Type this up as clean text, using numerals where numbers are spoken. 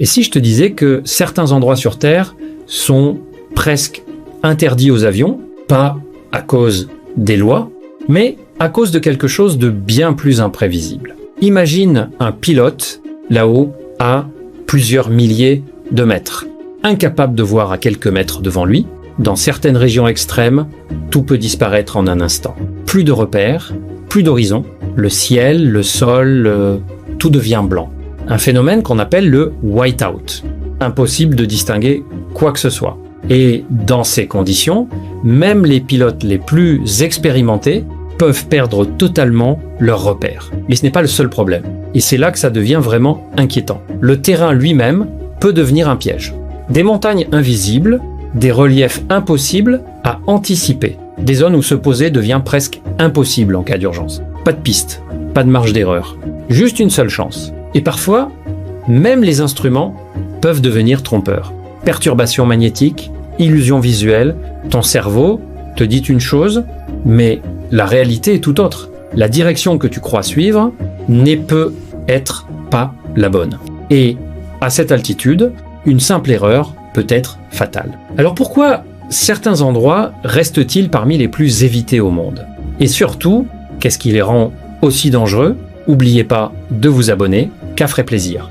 Et si je te disais que certains endroits sur Terre sont presque interdits aux avions, pas à cause des lois, mais à cause de quelque chose de bien plus imprévisible. Imagine un pilote là-haut à plusieurs milliers de mètres, incapable de voir à quelques mètres devant lui. Dans certaines régions extrêmes, tout peut disparaître en un instant. Plus de repères, plus d'horizon, le ciel, le sol, tout devient blanc. Un phénomène qu'on appelle le whiteout. Impossible de distinguer quoi que ce soit. Et dans ces conditions, même les pilotes les plus expérimentés peuvent perdre totalement leurs repères. Mais ce n'est pas le seul problème. Et c'est là que ça devient vraiment inquiétant. Le terrain lui-même peut devenir un piège. Des montagnes invisibles, des reliefs impossibles à anticiper. Des zones où se poser devient presque impossible en cas d'urgence. Pas de piste, pas de marge d'erreur. Juste une seule chance. Et parfois, même les instruments peuvent devenir trompeurs. Perturbations magnétiques, illusions visuelles, ton cerveau te dit une chose, mais la réalité est tout autre. La direction que tu crois suivre ne peut être pas la bonne. Et à cette altitude, une simple erreur peut être fatale. Alors pourquoi certains endroits restent-ils parmi les plus évités au monde? Et surtout, qu'est-ce qui les rend aussi dangereux? N'oubliez pas de vous abonner, Cas ferait plaisir.